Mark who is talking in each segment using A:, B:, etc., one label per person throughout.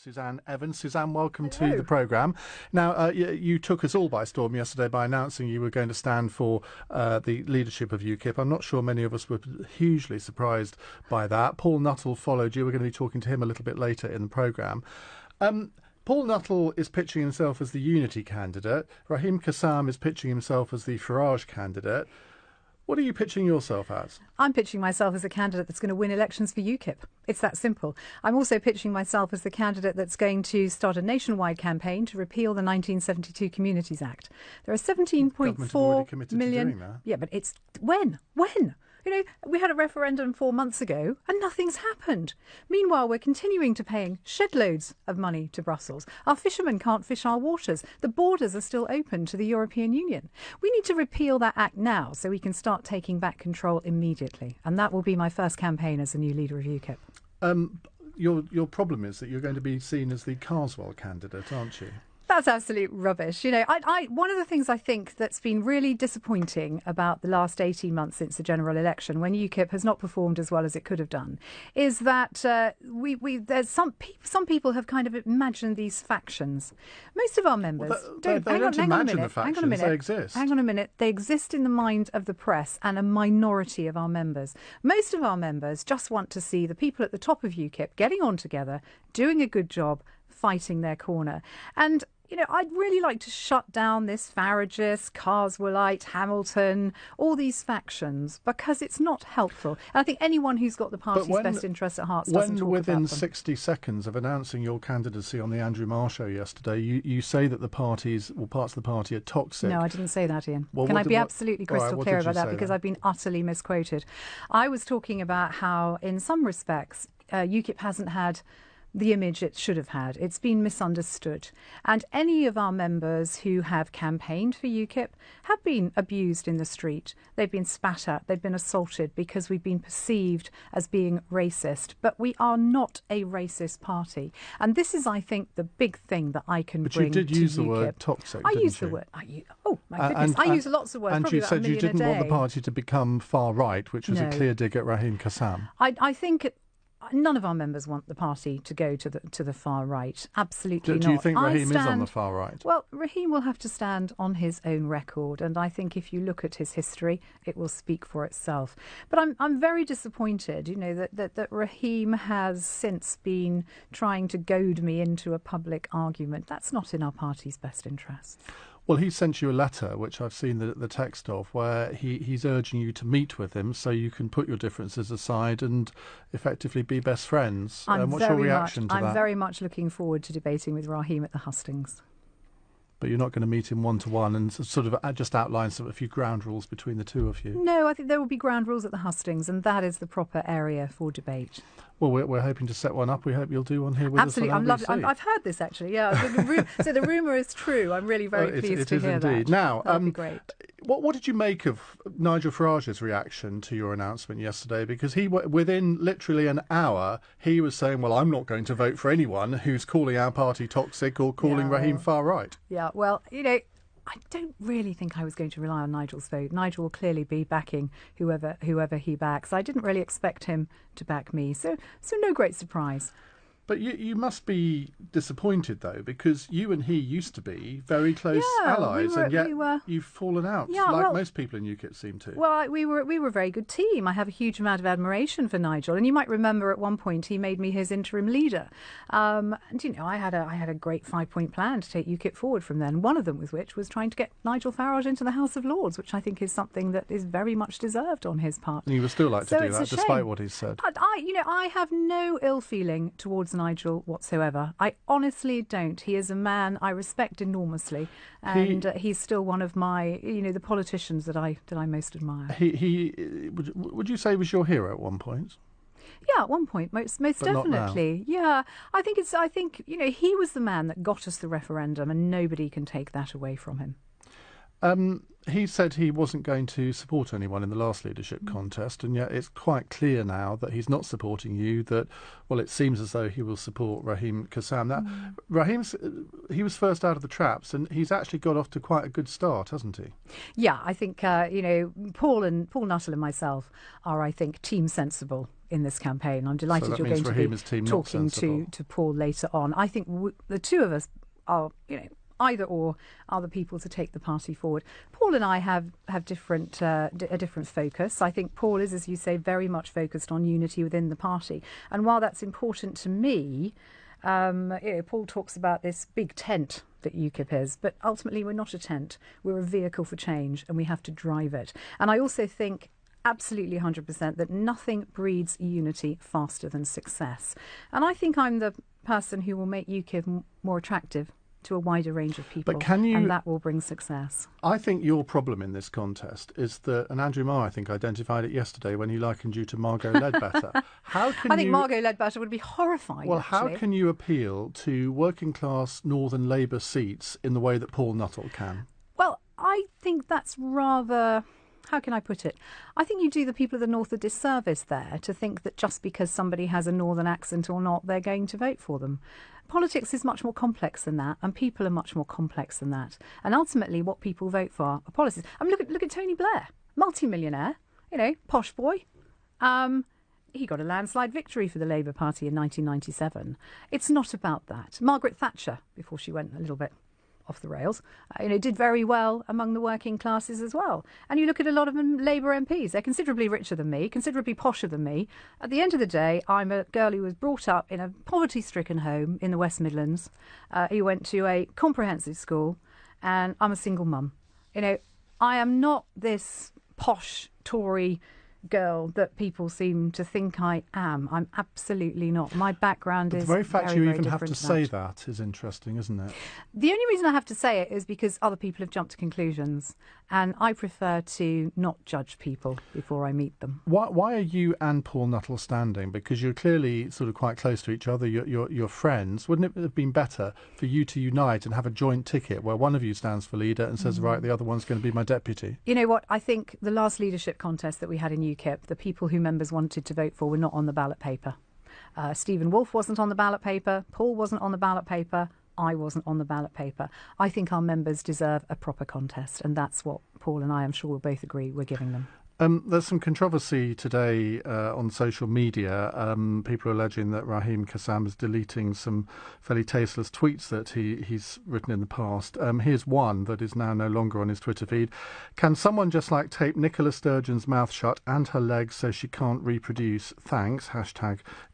A: Suzanne Evans. Suzanne, welcome
B: Hello.
A: to the programme. Now, you took us all by storm yesterday by announcing you were going to stand for the leadership of UKIP. I'm not sure many of us were hugely surprised by that. Paul Nuttall followed you. We're going to be talking to him a little bit later in the programme. Paul Nuttall is pitching himself as the Unity candidate. Raheem Kassam is pitching himself as the Farage candidate. What are you pitching yourself as?
B: I'm pitching myself as a candidate that's going to win elections for UKIP. It's that simple. I'm also pitching myself as the candidate that's going to start a nationwide campaign to repeal the 1972 Communities Act. There are 17.4 million. Yeah, but it's when? You know, we had a referendum 4 months ago and nothing's happened. Meanwhile, we're continuing to paying shed loads of money to Brussels. Our fishermen can't fish our waters. The borders are still open to the European Union. We need to repeal that act now so we can start taking back control immediately. And that will be my first campaign as the new leader of UKIP.
A: Your problem is that you're going to be seen as the Carswell candidate, aren't you?
B: That's absolute rubbish. You know, one of the things I think that's been really disappointing about the last 18 months since the general election, when UKIP has not performed as well as it could have done, is that there's some people have kind of imagined these factions. Most of our members don't.
A: Hang on a minute. They exist.
B: Hang on a minute. They exist in the mind of the press and a minority of our members. Most of our members just want to see the people at the top of UKIP getting on together, doing a good job, fighting their corner. And you know, I'd really like to shut down this Faragist, Carswellite, Hamilton, all these factions, because it's not helpful. And I think anyone who's got the party's best interests at heart doesn't talk about them.
A: Within 60 seconds of announcing your candidacy on the Andrew Marr show yesterday, you say that the parties, or parts of the party, are toxic.
B: No, I didn't say that, Ian. Well, Can I be absolutely crystal clear about that? Because I've been utterly misquoted. I was talking about how, in some respects, UKIP hasn't had the image it should have had. It's been misunderstood. And any of our members who have campaigned for UKIP have been abused in the street. They've been spat at. They've been assaulted because we've been perceived as being racist. But we are not a racist party. And this is, I think, the big thing that I can bring to UKIP.
A: But you did use the word toxic,
B: I used the word. Oh, my goodness. I use lots of words.
A: And you said you didn't want the party to become far right, which was a clear dig at Raheem Kassam.
B: I think none of our members want the party to go to the far right. Absolutely not.
A: Do you think Raheem is on the far right?
B: Well, Raheem will have to stand on his own record, and I think if you look at his history, it will speak for itself. But I'm very disappointed, you know, that Raheem has since been trying to goad me into a public argument. That's not in our party's best interests.
A: Well, he sent you a letter, which I've seen the text of, where he's urging you to meet with him so you can put your differences aside and effectively be best friends. What's your reaction to that?
B: I'm very much looking forward to debating with Raheem at the hustings.
A: But you're not going to meet him one-to-one and sort of just outline a few ground rules between the two of you?
B: No, I think there will be ground rules at the hustings, and that is the proper area for debate.
A: Well, we're hoping to set one up. We hope you'll do one here with us on LBC.
B: Absolutely. I've heard this, actually. Yeah. So the rumour is true. I'm really very pleased to hear that.
A: It is indeed. Now,
B: that'd be great.
A: What did you make of Nigel Farage's reaction to your announcement yesterday? Because within literally an hour, he was saying, well, I'm not going to vote for anyone who's calling our party toxic or calling Raheem far right.
B: Yeah, well, you know, I don't really think I was going to rely on Nigel's vote. Nigel will clearly be backing whoever he backs. I didn't really expect him to back me, so no great surprise.
A: But you must be disappointed, though, because you and he used to be very close allies, and yet you've fallen out, most people in UKIP seem to.
B: Well, we were a very good team. I have a huge amount of admiration for Nigel, and you might remember at one point he made me his interim leader. And you know, I had a great 5-point plan to take UKIP forward from then. One of them which was trying to get Nigel Farage into the House of Lords, which I think is something that is very much deserved on his part.
A: And you would still like to do that, despite what he's said.
B: I have no ill feeling towards Nigel whatsoever. I honestly don't. He is a man I respect enormously, and he's still one of my, the politicians that I most admire.
A: Would you say he was your hero at one point?
B: Yeah, at one point, most definitely. Yeah, I think he was the man that got us the referendum, and nobody can take that away from him.
A: He said he wasn't going to support anyone in the last leadership contest, and yet it's quite clear now that he's not supporting you, that, well, it seems as though he will support Raheem Kassam. Now, he was first out of the traps, and he's actually got off to quite a good start, hasn't he?
B: Yeah, I think, Paul Nuttall and myself are, I think, team sensible. in this campaign. I'm delighted you're going to be talking to Paul later on. I think the two of us are, either or are the people to take the party forward. Paul and I have a different focus. I think Paul is, as you say, very much focused on unity within the party. And while that's important to me, Paul talks about this big tent that UKIP is, but ultimately we're not a tent. We're a vehicle for change, and we have to drive it. And I also think absolutely 100% that nothing breeds unity faster than success. And I think I'm the person who will make UKIP more attractive to a wider range of people, and that will bring success.
A: I think your problem in this contest is that, and Andrew Marr, I think, identified it yesterday when he likened you to Margot Ledbetter. I think
B: Margot Ledbetter would be horrified.
A: Well,
B: actually.
A: How can you appeal to working-class Northern Labour seats in the way that Paul Nuttall can?
B: Well, I think that's rather... How can I put it? I think you do the people of the North a disservice there to think that just because somebody has a Northern accent or not, they're going to vote for them. Politics is much more complex than that, and people are much more complex than that. And ultimately, what people vote for are policies. I mean, look at Tony Blair, multi-millionaire, posh boy. He got a landslide victory for the Labour Party in 1997. It's not about that. Margaret Thatcher, before she went a little bit off the rails, did very well among the working classes as well. And you look at a lot of Labour MPs, they're considerably richer than me, considerably posher than me. At the end of the day, I'm a girl who was brought up in a poverty-stricken home in the West Midlands, who went to a comprehensive school, and I'm a single mum. I am not this posh Tory girl that people seem to think I am. I'm absolutely not. My background is
A: the very fact
B: very,
A: you
B: very
A: even have to say
B: that.
A: that is interesting, isn't it?
B: The only reason I have to say it is because other people have jumped to conclusions, and I prefer to not judge people before I meet them.
A: Why are you and Paul Nuttall standing? Because you're clearly sort of quite close to each other. You're friends. Wouldn't it have been better for you to unite and have a joint ticket where one of you stands for leader and says, right, the other one's going to be my deputy?
B: You know what? I think the last leadership contest that we had in UKIP, the people who members wanted to vote for were not on the ballot paper. Stephen Wolfe wasn't on the ballot paper. Paul wasn't on the ballot paper. I wasn't on the ballot paper. I think our members deserve a proper contest, and that's what Paul and I, I'm sure, will both agree we're giving them.
A: There's some controversy today on social media. People are alleging that Raheem Kassam is deleting some fairly tasteless tweets that he's written in the past. Here's one that is now no longer on his Twitter feed. Can someone just tape Nicola Sturgeon's mouth shut and her legs so she can't reproduce? Thanks.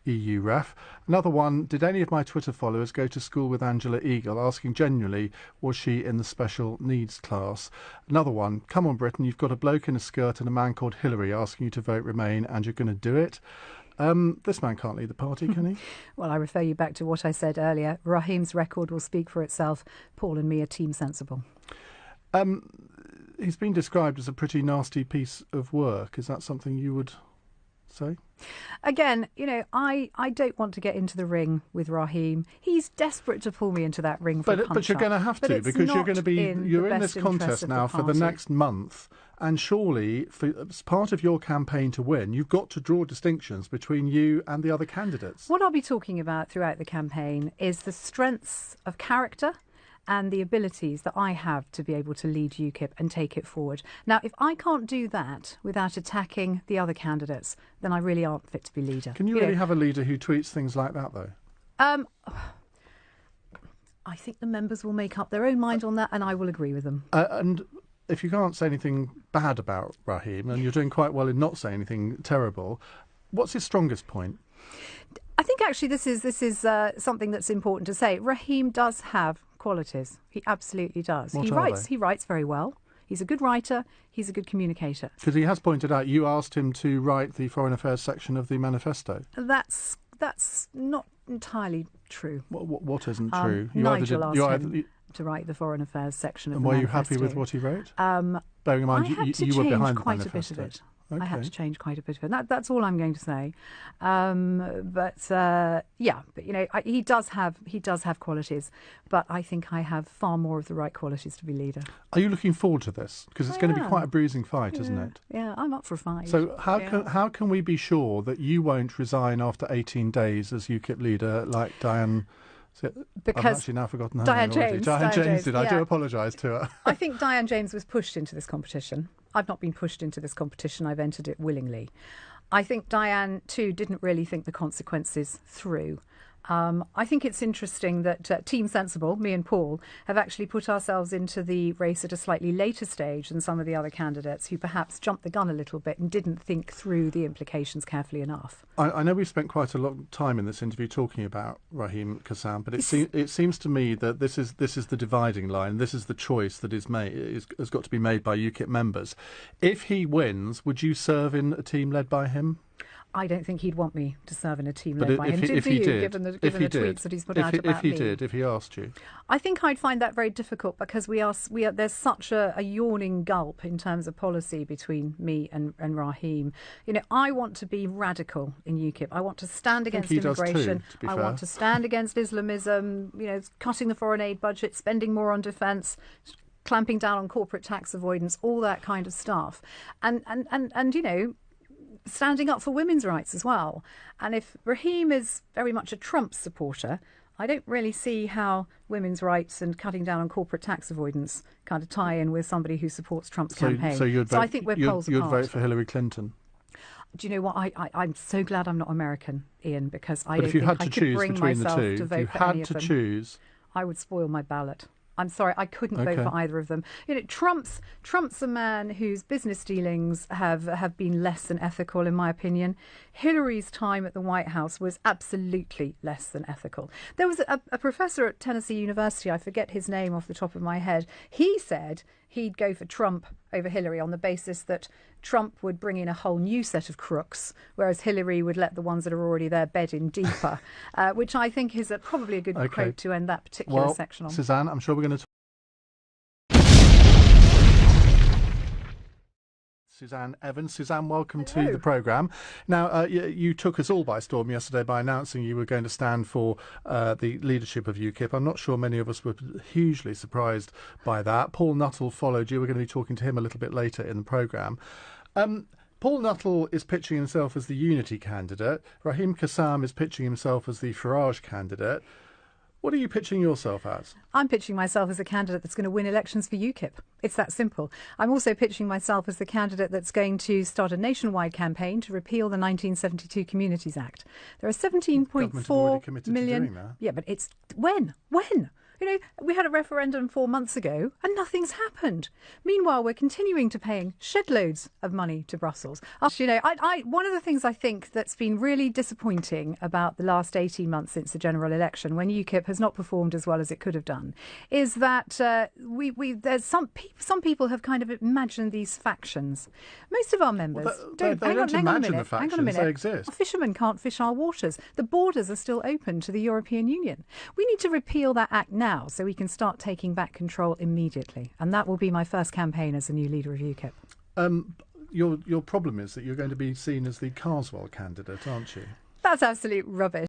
A: #EUREF. Another one, did any of my Twitter followers go to school with Angela Eagle? Asking genuinely, was she in the special needs class? Another one, come on Britain, you've got a bloke in a skirt and a man called Hillary asking you to vote Remain and you're going to do it. This man can't lead the party, can he?
B: Well, I refer you back to what I said earlier. Raheem's record will speak for itself. Paul and me are team sensible.
A: He's been described as a pretty nasty piece of work. Is that something you would say?
B: Again, I don't want to get into the ring with Raheem. He's desperate to pull me into that ring for a punch-up.
A: But you're going to have to, because you're in this contest now for the next month, and surely, as part of your campaign to win, you've got to draw distinctions between you and the other candidates.
B: What I'll be talking about throughout the campaign is the strengths of character and the abilities that I have to be able to lead UKIP and take it forward. Now, if I can't do that without attacking the other candidates, then I really aren't fit to be leader.
A: Can you really have a leader who tweets things like that, though?
B: I think the members will make up their own mind on that, and I will agree with them.
A: And if you can't say anything bad about Raheem, and you're doing quite well in not saying anything terrible, what's his strongest point?
B: I think actually this is something that's important to say. Raheem does have qualities. He absolutely does. He writes very well. He's a good writer. He's a good communicator.
A: Because he has pointed out, you asked him to write the Foreign Affairs section of the manifesto.
B: That's not entirely true.
A: What isn't true?
B: Nigel asked him to write the Foreign Affairs section of the manifesto.
A: And were you happy with what he wrote? Bearing in mind, you were behind the manifesto. I had to change quite a bit of it. Okay.
B: I had to change quite a bit of it. That's all I'm going to say. He does have qualities, but I think I have far more of the right qualities to be leader.
A: Are you looking forward to this? Because it's going to be quite a bruising fight, isn't it?
B: Yeah, I'm up for a fight.
A: So how can we be sure that you won't resign after 18 days as UKIP leader like Diane? I've actually now forgotten her name already. Diane James did. I do apologise to her.
B: I think Diane James was pushed into this competition. I've not been pushed into this competition. I've entered it willingly. I think Diane, too, didn't really think the consequences through. I think it's interesting that Team Sensible, me and Paul, have actually put ourselves into the race at a slightly later stage than some of the other candidates who perhaps jumped the gun a little bit and didn't think through the implications carefully enough.
A: I know we've spent quite a long time in this interview talking about Raheem Kassam, but it seems to me that this is the dividing line. This is the choice that has got to be made by UKIP members. If he wins, would you serve in a team led by him?
B: I don't think he'd want me to serve in a team led by him.
A: If he did,
B: given the tweets that he's put out about me?
A: If he asked you,
B: I think I'd find that very difficult because there's such a yawning gulp in terms of policy between me and Raheem. You know, I want to be radical in UKIP. I want to stand against immigration. I want to stand against Islamism. You know, cutting the foreign aid budget, spending more on defence, clamping down on corporate tax avoidance, all that kind of stuff, and you know, standing up for women's rights as well. And if Raheem is very much a Trump supporter, I don't really see how women's rights and cutting down on corporate tax avoidance kind of tie in with somebody who supports Trump's campaign.
A: So
B: I think we're poles apart.
A: You'd vote for Hillary Clinton?
B: Do you know what? I'm so glad I'm not American, Ian, because I
A: but
B: don't
A: if you
B: think
A: had to
B: I could
A: choose
B: bring
A: between
B: myself
A: the two,
B: to vote
A: if you
B: for
A: had
B: any of
A: to
B: them.
A: choose,
B: I would spoil my ballot. I'm sorry, I couldn't vote for either of them. You know, Trump's a man whose business dealings have been less than ethical, in my opinion. Hillary's time at the White House was absolutely less than ethical. There was a professor at Tennessee University, I forget his name off the top of my head. He said he'd go for Trump over Hillary on the basis that Trump would bring in a whole new set of crooks, whereas Hillary would let the ones that are already there bed in deeper, which I think is probably a good quote to end that particular section on.
A: Suzanne, I'm sure we're going to Suzanne Evans. Suzanne, welcome to the programme. Now, you took us all by storm yesterday by announcing you were going to stand for the leadership of UKIP. I'm not sure many of us were hugely surprised by that. Paul Nuttall followed you. We're going to be talking to him a little bit later in the programme. Paul Nuttall is pitching himself as the unity candidate. Raheem Kassam is pitching himself as the Farage candidate. What are you pitching yourself as?
B: I'm pitching myself as a candidate that's going to win elections for UKIP. It's that simple. I'm also pitching myself as the candidate that's going to start a nationwide campaign to repeal the 1972 Communities Act. There are 17.4 million. Yeah, but it's when? You know, we had a referendum 4 months ago and nothing's happened. Meanwhile, we're continuing to paying shed loads of money to Brussels. You know, one of the things I think that's been really disappointing about the last 18 months since the general election, when UKIP has not performed as well as it could have done, is that there's some people have kind of imagined these factions. Most of our members don't.
A: Hang on a minute. They exist.
B: Fishermen can't fish our waters. The borders are still open to the European Union. We need to repeal that act now, so we can start taking back control immediately. And that will be my first campaign as the new leader of UKIP.
A: Your problem is that you're going to be seen as the Carswell candidate, aren't you?
B: That's absolute rubbish.